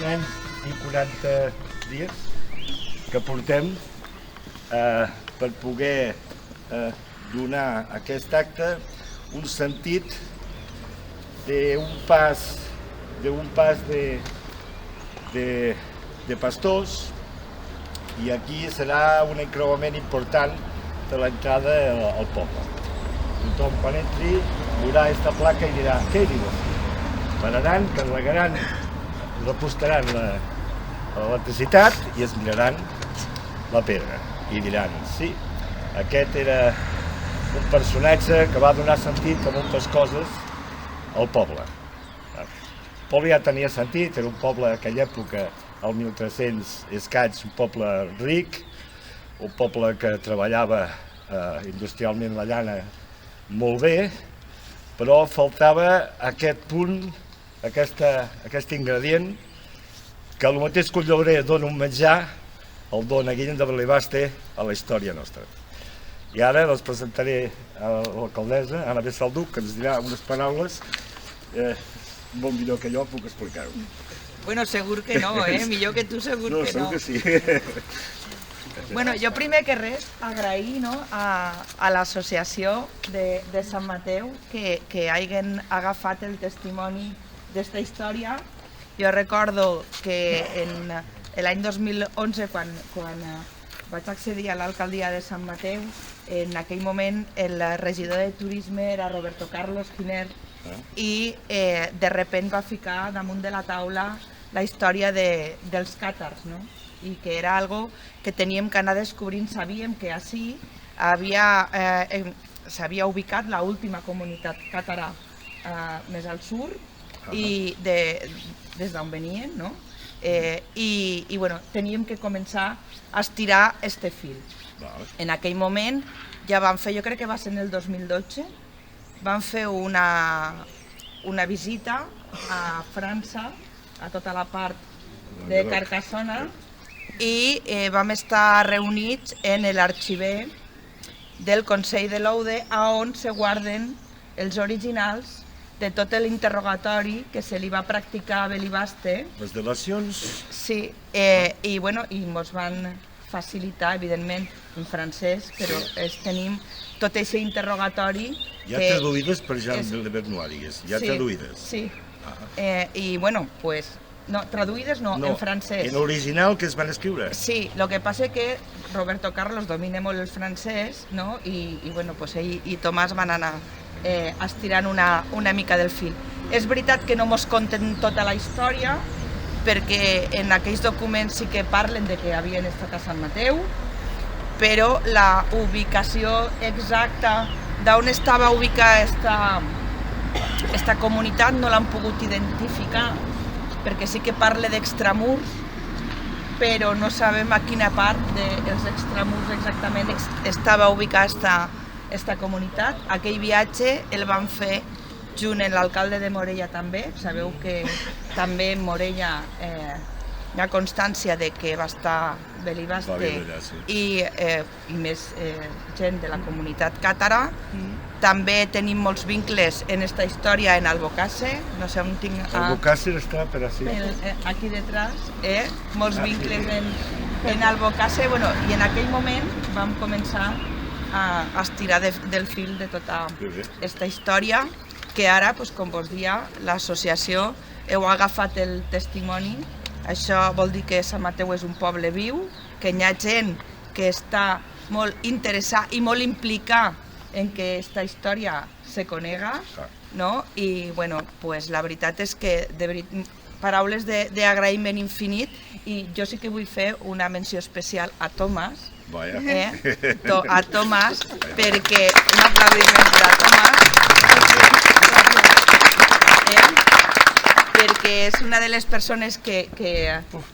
un any i 40 dies que portem per poder donar a aquest acte un sentit d'un pas de pastors, i aquí serà un encreuament important de l'entrada al poble. Tothom quan entri veurà aquesta placa i dirà: què dius? Pararan, carregaran, repostaran l'electricitat i es miraran la pedra i diran: sí, aquest era un personatge que va donar sentit a moltes coses al poble. El poble ja tenia sentit, era un poble a aquella època, al 1300 escaig, un poble ric, un poble que treballava industrialment la llana molt bé, però faltava aquest punt, aquest ingredient, que el mateix que un llaurer dona un menjar, el dona Guillem de Belibaste a la història nostra. I ara els presentaré a l'alcaldessa, Anna Bessalduc, que ens dirà unes paraules molt millor que jo puc explicar-ho. Bueno, segur que no, millor que tu segur que no. Segur que sí. Bueno, jo primer que res agrair a l'associació de Sant Mateu que hagin agafat el testimoni d'esta història. Jo recordo que en l'any 2011, quan vaig accedir a l'alcaldia de Sant Mateu, en aquell moment el regidor de turisme era Roberto Carlos Giner i de repent va ficar damunt de la taula la història dels càtars, no? I que era algo que teníem que anar descobrint. Sabíem que així s'havia ubicat l'última comunitat càtara més al sud i des d'on venien, no? I bueno, teníem que començar a estirar este fil. En aquell moment ja vam fer, jo crec que va ser en el 2012, vam fer una visita a França, a tota la part de Carcassona, i vam estar reunits en l'arxiver del Consell de l'Aude, on se guarden els originals de tot l'interrogatori que se li va practicar a Belibaste. Les delacions? Sí, i ens van facilitar, evidentment, en francès, però tenim tot aquest interrogatori. Ja traduïdes per Jean de Bernois, ja traduïdes? Sí, i bueno, pues, no, traduïdes no, en francès. En original que es van escriure? Sí, el que passa que Roberto Carlos domina molt el francès, no? I bueno, pues ell i Tomàs van anar estirant una mica del fil. És veritat que no mos conten tota la història, perquè en aquells documents sí que parlen de que havien estat a Sant Mateu, però la ubicació exacta d'on estava ubicada esta comunitat no l'han pogut identificar, perquè sí que parla d'extramurs, però no sabem a quina part dels extramurs exactament estava ubicada esta comunitat. Aquell viatge el van fer junt amb l'alcalde de Morella també. Sabeu que també en Morella hi ha constància de que va estar Belibaste i més gent de la comunitat càtara. També tenim molts vincles en esta història en Albocàsser. No sé on tinc... Albocàsser està per així. Aquí detrás, molts vincles en Albocàsser. I en aquell moment vam començar a estirar del fil de tota aquesta història, que ara, com vos dia, l'associació heu agafat el testimoni. Això vol dir que Sant Mateu és un poble viu, que hi ha gent que està molt interessada i molt implicada en que aquesta història se conega, no? I la veritat és que paraules d'agraïment infinit, i jo sí que vull fer una menció especial a Tomàs, perquè un aplaudiment per a Tomàs, perquè és una de les persones que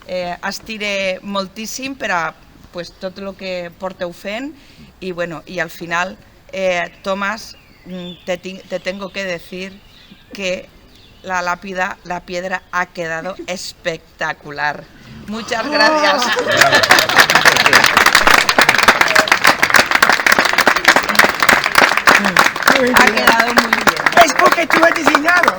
estira moltíssim per a tot el que porteu fent, i al final, Tomàs, te tengo que decir que la lápida, la piedra ha quedado espectacular. Muchas gracias. Ha quedado muy bien. Es porque tú has diseñado.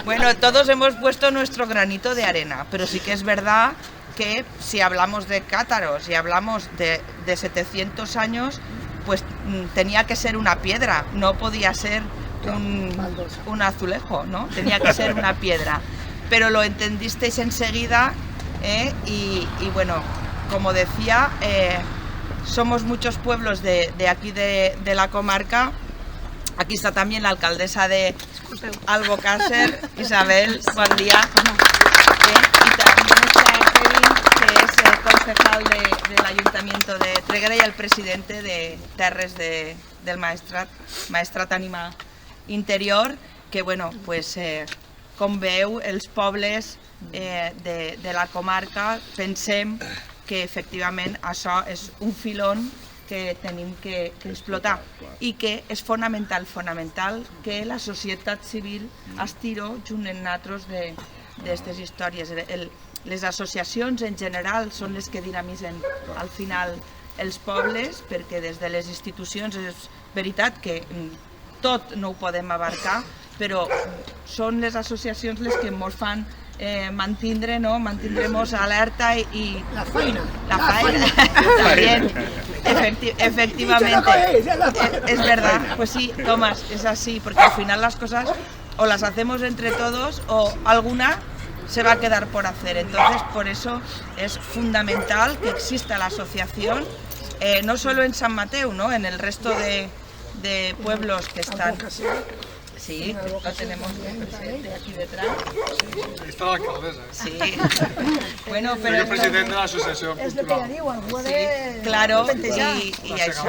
Bueno, todos hemos puesto nuestro granito de arena, pero sí que es verdad que si hablamos de cátaros y hablamos de 700 años, pues tenía que ser una piedra, no podía ser un azulejo, ¿no? Tenía que ser una piedra. Pero lo entendisteis enseguida, y bueno, como decía, somos muchos pueblos de aquí de la comarca. Aquí está también la alcaldesa de Albocàsser, Isabel, buen día. Y también está Kevin, que es concejal del Ayuntamiento de Tregera y el presidente de Terres del Maestrat Ànima Interior, que bueno, pues com veu, els pobles de la comarca pensem que efectivament això és un filon que tenim que explotar i que és fonamental que la societat civil estiro junt amb nosaltres d'aquestes històries. Les associacions en general són les que dinamitzen al final els pobles, perquè des de les institucions és veritat que tot no ho podem abarcar, però són les associacions les que ens fan mantindremos alerta y la faena también, efectivamente, es verdad, pues sí, Tomás, es así, porque al final las cosas o las hacemos entre todos o alguna se va a quedar por hacer. Entonces, por eso es fundamental que exista la asociación, no solo en San Mateu, ¿no? En el resto de pueblos que están. Sí, lo tenemos presente aquí detrás. Ahí está la alcaldesa. Sí. Bueno, pero... Soy el presidente de la Asociación Es lo que ya digo, algo Sí, de... claro, y eso.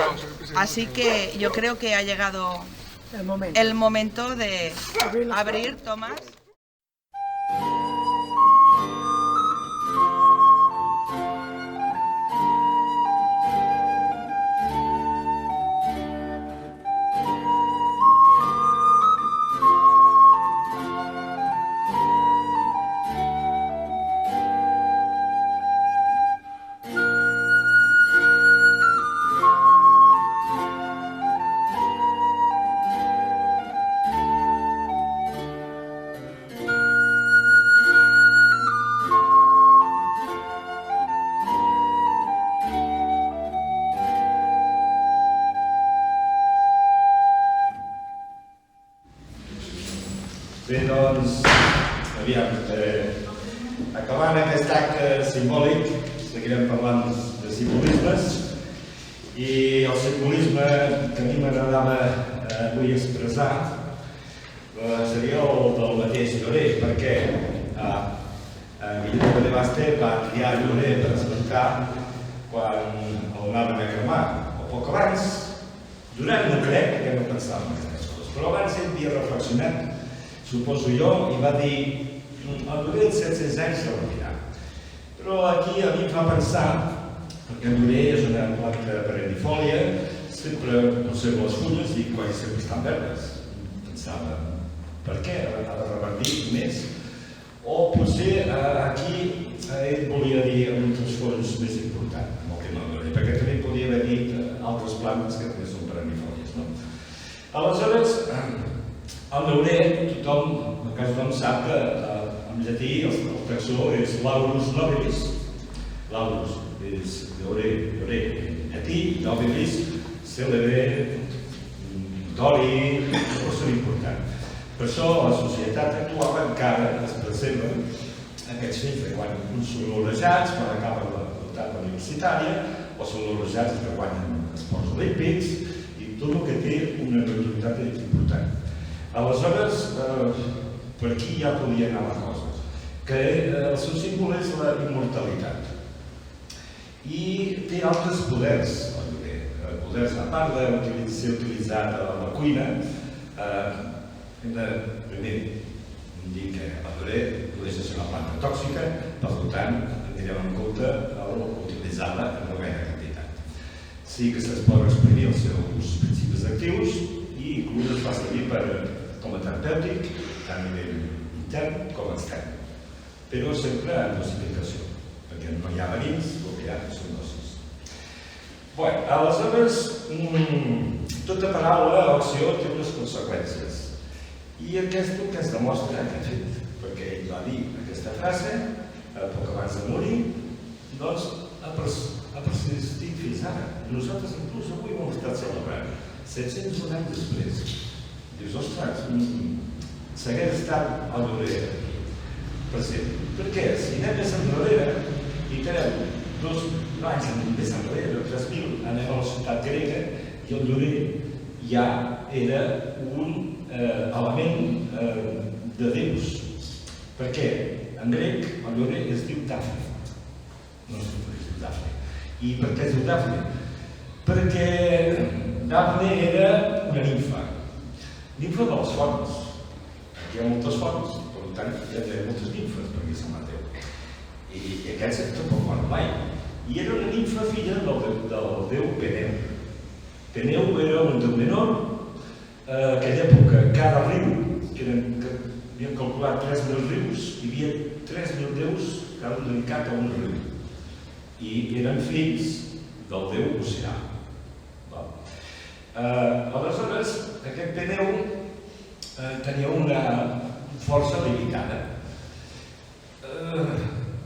Así que yo creo que ha llegado el momento de abrir, Tomás. Bé, doncs, aviam, acabant aquest acte simbòlic, seguirem parlant de simbolismes i el simbolisme que a mi m'agradava avui expressar seria el del mateix Llorer, perquè Guillermo de Baste va triar Llorer per explicar quan el anaven a cremar, o poc abans, durant no crec que no pensava en aquestes coses, però abans ell havia reflexionat, suposo jo, i va dir el Llorer als 700 anys s'ha retirat. Però aquí a mi em fa pensar, perquè el Llorer és una planta perennifòlia, sempre conserva les fulles i quasi sempre estan verdes. Pensava, per què ha de revertir més? O potser aquí ell volia dir un transfons més important amb el tema del Llorer, perquè també podia haver dit altres plantes que també són perennifòlies, no? Aleshores, el Llorer, tothom sap que en llatí el taxó és Laurus nobilis. Laurus és Llorer, en llatí, nobilis, cèlebre, notori, persona important. Per això la societat actual encara es preserva aquests fills de quan són olejats, quan acaben l'etapa universitària, o són olejats que guanyen esports olímpics, i tot el que té una notorietat important. Aleshores, per aquí ja podia anar la cosa, que el seu símbol és la immortalitat. I té altres poders, el Llorer. Poders, a part de ser utilitzat a la cuina, hem de primer dir que el Llorer no deixa de ser una planta tòxica, per tant, anirem en compte utilitzar-la en una gaire quantitat. Sí que se'ls pot exprimir els seus principis actius i inclús es fa servir com a terapèutic, tant a nivell intern com extern. Però sempre en dosificació, perquè no hi ha verins, el que hi ha són dosis. Bé, aleshores, tota paraula o acció té unes conseqüències. I aquest que es demostra aquest fet, perquè ell va dir aquesta frase poc abans de morir, doncs ha persistit fins ara. Nosaltres inclús avui ho hem estat celebrant, 701 anys després. Dius, ostres, segueix estant a Llorer present. Per què? Si anem més enrere i tenim 2 anys més enrere, 3.000, anem a la ciutat grega i el Llorer ja era un element de déus. Per què? En grec el Llorer es diu Dafne. No es diu Dafne. I per què es diu Dafne? Perquè Dafne era una nimfa. Nimfa dels fonts. Aquí hi ha moltes fonts, per tant hi ha moltes nimfes perquè Sant Mateu. I aquests tampoc van mai. I era una nimfa filla del déu Peneu. Peneu era un déu menor. En aquella època, cada riu, que havien calculat 3.000 rius, hi havia 3.000 déus, cada un dedicat a un riu. I eren fills del déu Oceà. Aleshores, aquest Peneu tenia una força limitada.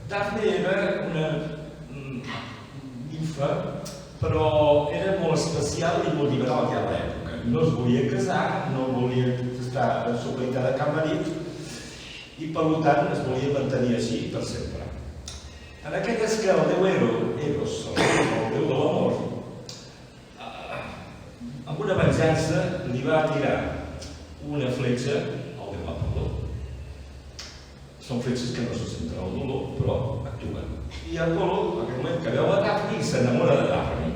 Dafne era una nimfa, però era molt especial i molt liberal ja a l'època. No es volia casar, no volia estar supeditada a cap marit i per tant es volia mantenir així per sempre. En aquelles que el déu Eros, el déu de l'amor, amb una venjança li va tirar una fletxa al déu Apol·lo. Són fletxes que no se senten el dolor, però actuen. I Apol·lo, en aquell moment que veu a Dafne, s'enamora de Dafne.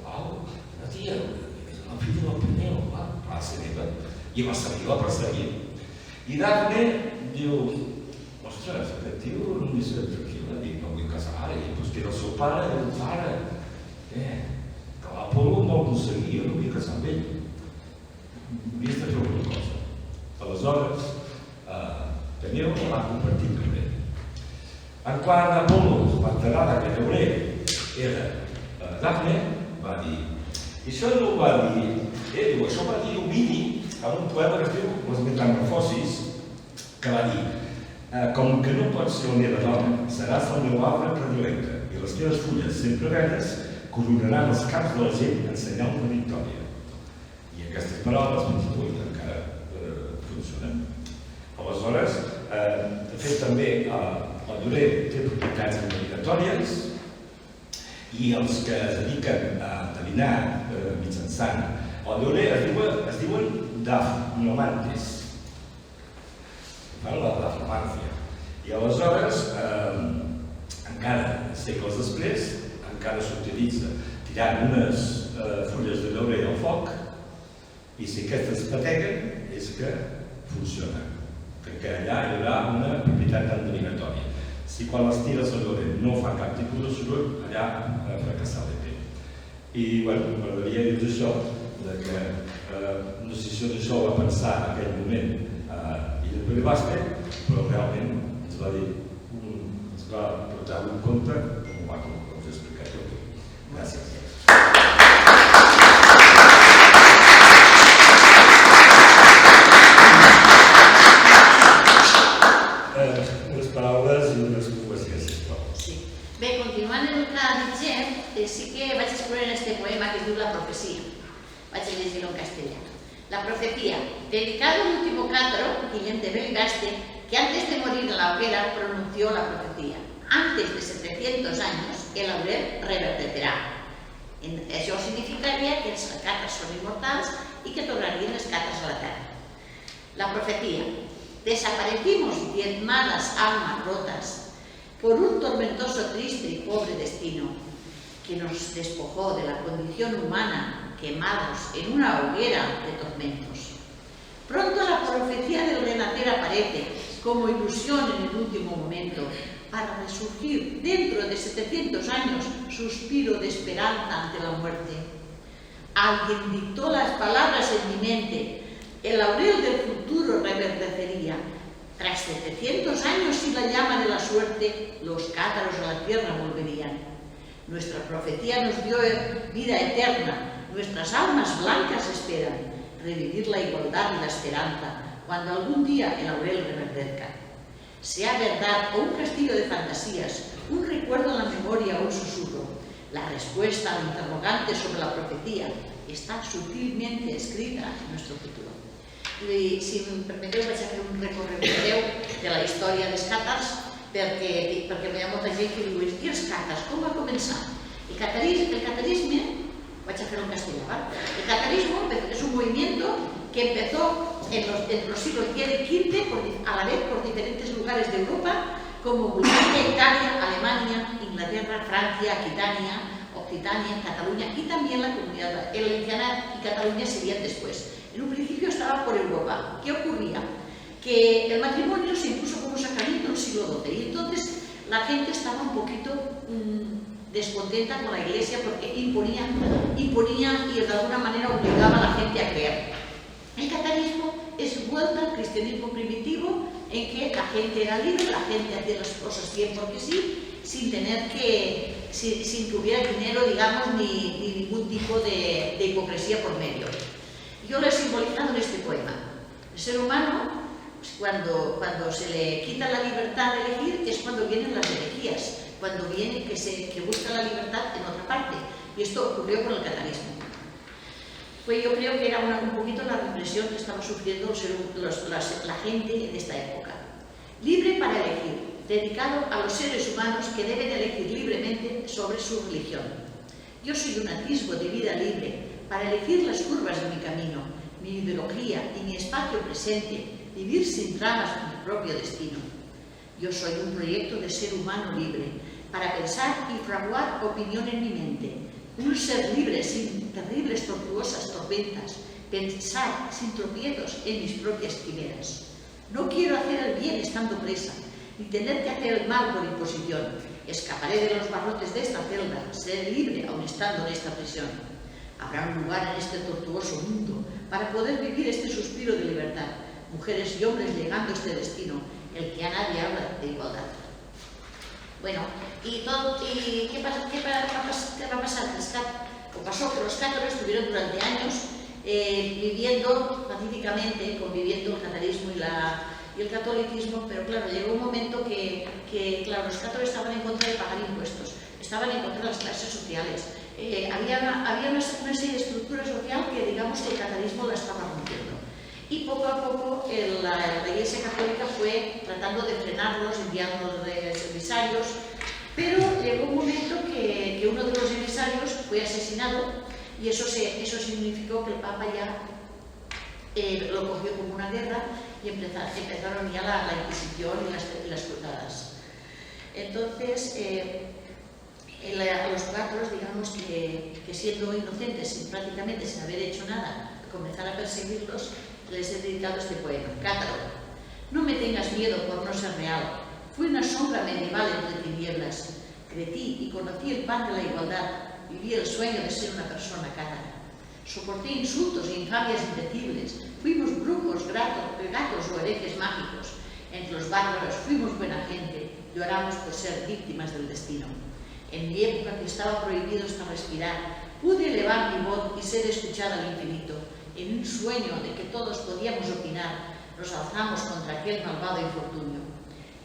La tia, la filla del Peneu, va ser meva, i va seguir, va perseguir. I Dafne diu, ostres, aquest tio no m'hi sent tranquil·la, dic, no vull casar ara, i doncs que era el seu pare, era el pare. Que l'Apol·lo no ho aconseguia, no vull casar amb ell. Havies de fer alguna cosa. Aleshores, Peneu la va compartir amb ell. En quan Apol·lo va enterrar que Llorer era Dafne, va dir, i això no ho va dir ell, això ho va dir Ovidi en un poema que es diu Les Metamorfosis, que va dir, com que no pots ser la meva dona, seràs el meu arbre predilecte, i les teves fulles sempre verdes coronaran els caps de la gent en senyal de victòria. I aquestes paraules, fins i tot, encara funcionen. Aleshores, de fet, també el Llorer té propietats endevinatòries i els que es dediquen a endevinar mitjançant el Llorer es diuen dafnomantes. La dafnomància. I aleshores, encara segles després, encara s'utilitza tirant unes fulles de llorer al foc i si aquestes pateguen és que funciona, perquè allà hi haurà una propietat endevinatòria. Si quan les tires al llorer no fa cap tipus de soroll, allà ha fracassat l'ET. I, bueno, m'agradaria dir això, que no sé si això ho va pensar en aquell moment Illa Baste, però realment ens va dir, ens va portar un compte com us he explicat jo avui. Gràcies. Unes paraules i unes poesies, sisplau. Sí. Bé, continuant el que ha dit Jeff, sí que vaig escriure en este poema que es diu La profecía. Vaig a llegir-lo en castellà. La profecía, dedicado al último cátaro, Guillem de Belgaste, que antes de morir en la hoguera pronunció la profecía. Antes de 700 años, el laurel reverdecerà. Això significaria que els càtars són immortals i que tornarien les càtars a la terra. La profecía. Desaparecimos diezmadas almas rotas por un tormentoso, triste y pobre destino que nos despojó de la condición humana quemados en una hoguera de tormentos. Pronto la profecía del renacer aparece como ilusión en el último momento para resurgir dentro de 700 años, suspiro de esperanza ante la muerte. Alguien dictó las palabras en mi mente, el laurel del futuro reverdecería. Tras 700 años y la llama de la suerte, los cátaros a la tierra volverían. Nuestra profecía nos dio vida eterna. Nuestras almas blancas esperan. revivir la igualdad y la esperanza cuando algún día el laurel reverdezca. Sea verdad o un castillo de fantasías, un recuerdo en la memoria o un susurro, la respuesta al interrogante sobre la profecía està sutilment escrita en nuestro futuro. I, si em permeteu, vaig a fer un recorregut breu de la història dels càtars, perquè hi ha molta gent que diu, i els càtars, com va començar? El catarisme, vaig a fer en castellà, ¿vale? El catarismo es un movimiento que empezó en los siglos X y XV, a la vez por diferentes lugares de Europa, como Bulgaria, Italia, Alemania, Inglaterra, Francia, Aquitania, Occitania, Cataluña y también la comunidad valenciana y Cataluña serían después. En un principio estaba por Europa. ¿Qué ocurría? Que el matrimonio se impuso como sacramento en el siglo XII y entonces la gente estaba un poquito descontenta con la iglesia porque imponía y de alguna manera obligaba a la gente a creer. El catarismo es vuelta al cristianismo primitivo en que la gente era libre, la gente hacía las cosas bien porque sí, sin que hubiera dinero, digamos, ni ningún tipo de hipocresía por medio. Yo lo he simbolizado en este poema. El ser humano, pues, cuando se le quita la libertad de elegir, es cuando vienen las herejías, cuando viene que busca la libertad en otra parte. Y esto ocurrió con el catarismo. Pues yo creo que era un poquito la represión que estaba sufriendo la gente en esta época. Libre para elegir, dedicado a los seres humanos que deben elegir libremente sobre su religión. Yo soy un atisbo de vida libre para elegir las curvas de mi camino, mi ideología y mi espacio presente, vivir sin tramas mi propio destino. Yo soy un proyecto de ser humano libre para pensar y fraguar opinión en mi mente, un ser libre sin terribles tortuosas tormentas, pensar sin tropiezos en mis propias quimeras. No quiero hacer el bien estando presa, ni tener que hacer el mal por imposición. Escaparé de los barrotes de esta celda, seré libre aun estando en esta prisión. Habrá un lugar en este tortuoso mundo para poder vivir este suspiro de libertad, mujeres y hombres llegando a este destino, el que a nadie habla de igualdad. Bueno, ¿qué va a pasar? Pasó que los cátaros estuvieron durante años viviendo pacíficamente, conviviendo el catarismo y el catolicismo, pero claro, llegó un momento que claro, los cátaros estaban en contra de pagar impuestos, estaban en contra de las clases sociales, había una serie de estructuras sociales que digamos que el catarismo la estaba rompiendo. Y poco a poco la Iglesia Católica fue tratando de frenarlos, enviando emisarios, pero llegó un momento que uno de los emisarios fue asesinado y eso significó que el Papa ya lo cogió como una guerra y empezaron ya la Inquisición y las cruzadas. Entonces, a los cátaros, digamos que siendo inocentes, prácticamente sin haber hecho nada, comenzar a perseguirlos, les he dedicado este poema. Cátaro, no me tengas miedo por no ser real. Fui una sombra medieval entre tinieblas. Crecí y conocí el pan de la igualdad. Viví el sueño de ser una persona cátara. Soporté insultos e infamias indecibles. Fuimos brujos, gatos o herejes mágicos. Entre los bárbaros fuimos buena gente. Lloramos por ser víctimas del destino. En mi época que estaba prohibido hasta respirar, pude elevar mi voz y ser escuchada al infinito. En un sueño de que todos podíamos opinar, nos alzamos contra aquel malvado infortunio.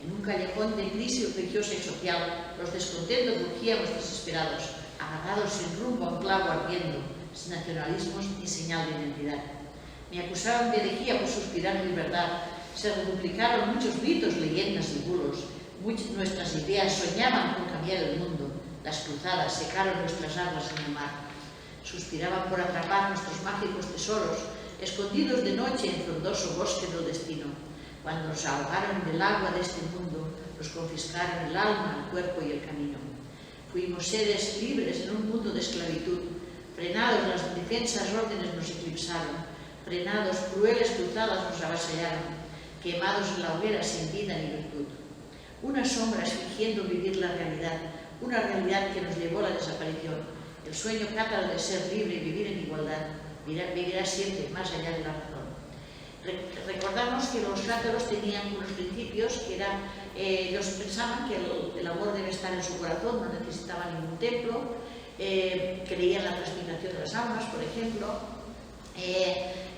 En un callejón de crisis religiosa y social, los descontentos rugíamos desesperados, agarrados sin rumbo a un clavo ardiendo, sin nacionalismos ni señal de identidad. Me acusaron de herejía por suspirar en libertad, se reduplicaron muchos mitos, leyendas y bulos, nuestras ideas soñaban con cambiar el mundo, las cruzadas secaron nuestras aguas en el mar. Suspiraban por atrapar nuestros mágicos tesoros, escondidos de noche en frondoso bosque del destino. Cuando nos ahogaron del agua de este mundo, nos confiscaron el alma, el cuerpo y el camino. Fuimos seres libres en un mundo de esclavitud. Frenados, las indefensas órdenes nos eclipsaron. Frenados, crueles cruzadas nos avasallaron. Quemados en la hoguera sin vida ni virtud. Unas sombras fingiendo vivir la realidad, una realidad que nos llevó a la desaparición. El sueño cátaro de ser libre y vivir en igualdad vivirá siempre más allá de la razón. Recordamos que los cátaros tenían unos principios que eran, ellos pensaban que el amor debe estar en su corazón, no necesitaba ningún templo, creían en la transmigración de las almas, por ejemplo,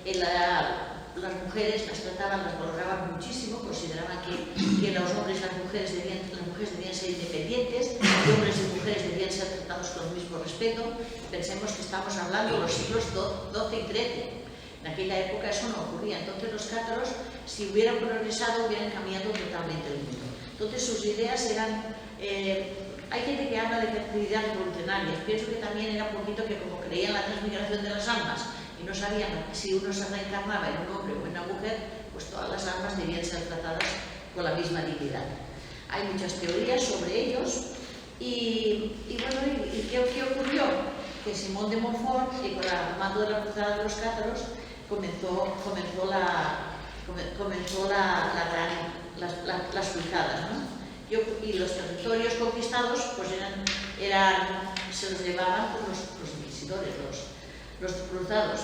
las mujeres las trataban, las valoraban muchísimo, consideraban que los hombres y las mujeres debían ser independientes, y hombres y mujeres debían ser tratados con el mismo respeto. Pensemos que estamos hablando de los siglos XII y XIII. En aquella época eso no ocurría. Entonces los cátaros, si hubieran progresado, hubieran cambiado totalmente el mundo. Entonces sus ideas eran... hay gente que habla de fertilidad revolucionaria. Pienso que también era un poquito que como creían en la transmigración de las almas y no sabían que si uno se reencarnaba en un hombre o en una mujer, pues todas las almas debían ser tratadas con la misma dignidad. Hay muchas teorías sobre ellos y bueno, ¿y qué ocurrió? Que Simón de Montfort, con el mando de la cruzada de los cátaros, comenzó las cruzadas, ¿no? Y los territorios conquistados pues se los llevaban por los inquisidores, los cruzados.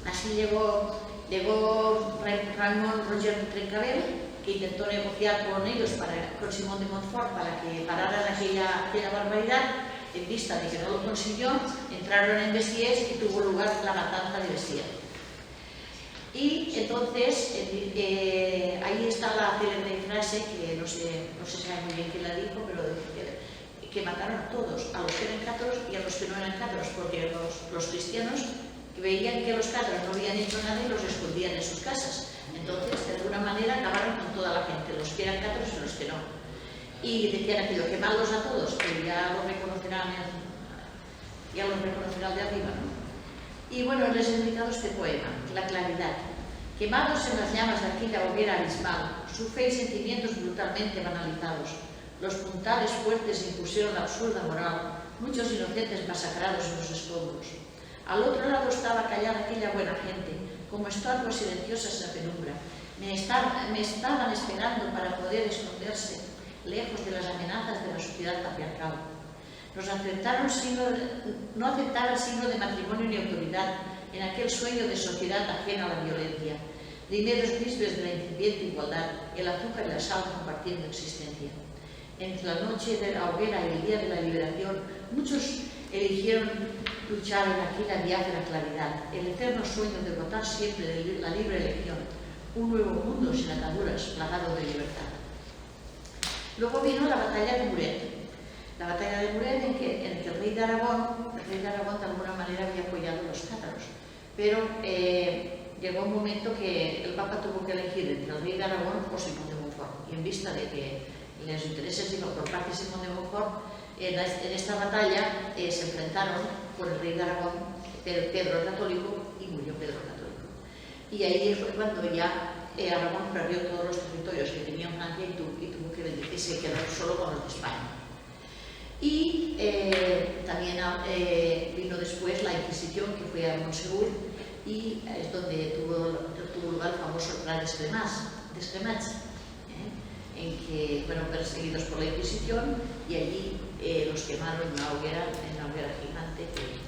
Así llegó Ramón Roger Trencabel, que intentó negociar con ellos, con Simón de Montfort, para que pararan aquella barbaridad. En vista de que no lo consiguió, entraron en Besiers y tuvo lugar la matanza de Besiers. Y entonces, ahí está la célebre frase, que no se sabe muy bien quién la dijo, pero que mataron a todos, a los que eran cátaros y a los que no eran cátaros, porque los cristianos veían que los cátaros no habían hecho nada y los escondían en sus casas. Entonces, de alguna manera, acabaron con toda la gente, los que eran cátaros y los que no. Y decían aquello, quemadlos a todos, que ya los reconocerán de arriba, ¿no? Y bueno, les he dedicado este poema, La claridad. Quemados en las llamas de aquella hoguera abismal, su fe y sentimientos brutalmente banalizados, los puntales fuertes impusieron la absurda moral, muchos inocentes masacrados en los escombros. Al otro lado estaba callada aquella buena gente, como estatuas silenciosas en la penumbra. Me estaban esperando para poder esconderse, lejos de las amenazas de la sociedad patriarcal. No aceptaban signo de matrimonio ni autoridad en aquel sueño de sociedad ajena a la violencia. Primeros vísperas de la incipiente igualdad, el azúcar y la sal compartiendo existencia. Entre la noche de la hoguera y el día de la liberación, muchos eligieron luchar en aquella diáfana claridad, el eterno sueño de votar siempre de la libre elección, un nuevo mundo sin ataduras, plagado de libertad. Luego vino la batalla de Muret. La batalla de Muret en que el rey de Aragón de alguna manera había apoyado a los cátaros, pero llegó un momento que el Papa tuvo que elegir entre el rey de Aragón o Simón de Montfort, y en vista de que los intereses por parte de Simón de Montfort, en esta batalla se enfrentaron por el rey de Aragón, Pedro el Católico, y murió Pedro el Católico. Y ahí fue cuando ya Aragón perdió todos los territorios que tenía Francia y tuvo que bendecirse, quedó solo con los de España. Y también vino después la Inquisición, que fue a Montsegur, y es donde tuvo lugar el famoso plan de Extremats, en que fueron perseguidos por la Inquisición y allí los quemaron en una hoguera gigante que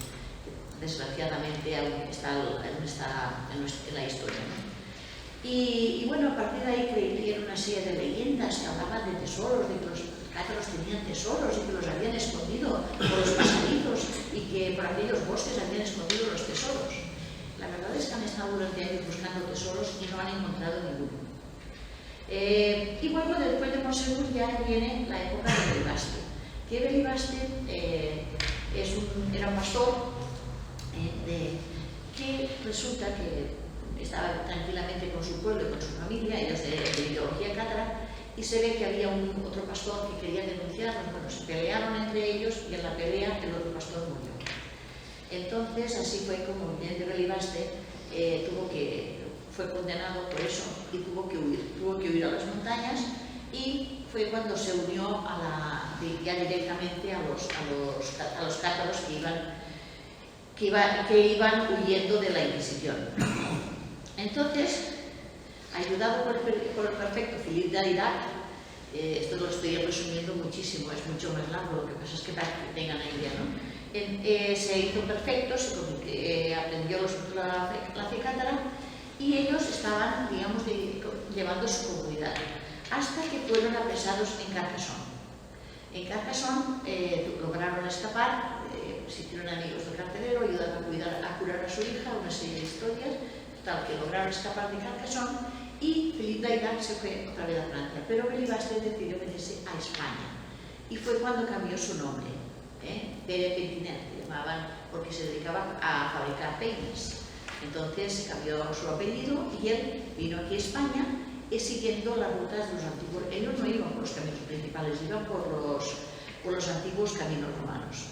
desgraciadamente aún está en la historia, ¿no? Y bueno, a partir de ahí creyeron una serie de leyendas que hablaban de tesoros, de que los cátaros tenían tesoros y que los habían escondido por los pasadizos y que por aquellos bosques habían escondido los tesoros. La verdad es que han estado durante años buscando tesoros y no han encontrado ninguno. Y bueno, después de Montsegur ya viene la época de Belibaste. Que Belibaste era un pastor que resulta que estaba tranquilamente con su pueblo y con su familia, ellos de ideología cátara, y se ve que había otro pastor que quería denunciarlos. Bueno, se pelearon entre ellos y en la pelea el otro pastor murió. Entonces, así fue como el de Belibaste fue condenado por eso y tuvo que huir a las montañas, y fue cuando se unió ya directamente a los cátaros que iban huyendo de la Inquisición. Entonces, ayudado por el perfecto Philippe d'Alidac, esto lo estoy resumiendo muchísimo, es mucho más largo, lo que pasa es que para que tengan la idea, ¿no? Se hizo perfecto, aprendió la fe cátara, y ellos estaban, digamos, llevando su comunidad, hasta que fueron apresados en Carcassonne. En Carcassonne lograron escapar, se hicieron amigos del carcelero, ayudaron a cuidar ayudar a curar a su hija, una serie de historias, tal que lograron escapar de Carcassonne y Philippe Daidan se fue otra vez a Francia, pero Belibaste decidió venirse a España y fue cuando cambió su nombre, Pere Petinet, le llamaban porque se dedicaba a fabricar peines. Entonces cambió su apellido y él vino aquí a España siguiendo las rutas de los antiguos. Ellos no iban por los caminos principales, iban por los antiguos caminos romanos.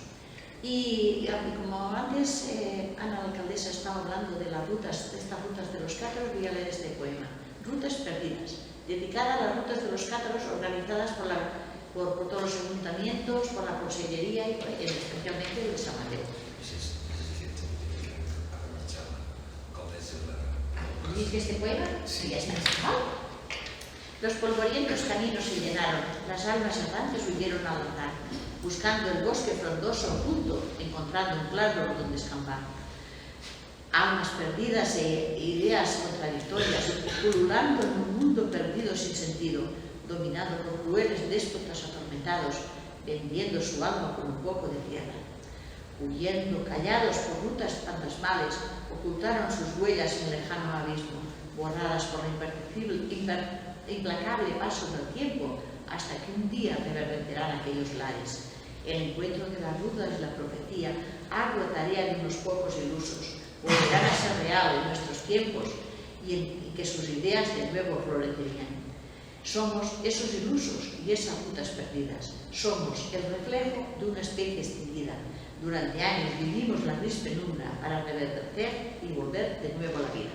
Y como antes Ana, la alcaldesa, estaba hablando de las rutas, de estas rutas de los cátaros, voy a leer este poema. Rutas perdidas, dedicada a las rutas de los cátaros organizadas por todos los ayuntamientos, por la consellería y especialmente de San Mateo. ¿Dice este poema? Sí, ya está escrito. Los polvorientos caminos se llenaron, las almas errantes huyeron al altar, buscando el bosque frondoso oculto, encontrando un claro donde escampar. Almas perdidas e ideas contradictorias, pululando en un mundo perdido sin sentido, dominado por crueles déspotas atormentados, vendiendo su alma por un poco de tierra. Huyendo, callados por rutas fantasmales, ocultaron sus huellas en el lejano abismo, borradas por la implacable paso del tiempo, hasta que un día reverberarán aquellos lares. El encuentro de las rutas y la profecía, ardua tarea de unos pocos ilusos, volverán a ser real en nuestros tiempos y que sus ideas de nuevo florecerían. Somos esos ilusos y esas rutas perdidas. Somos el reflejo de una especie extinguida. Durante años vivimos la gris penumbra para reverdecer y volver de nuevo a la vida.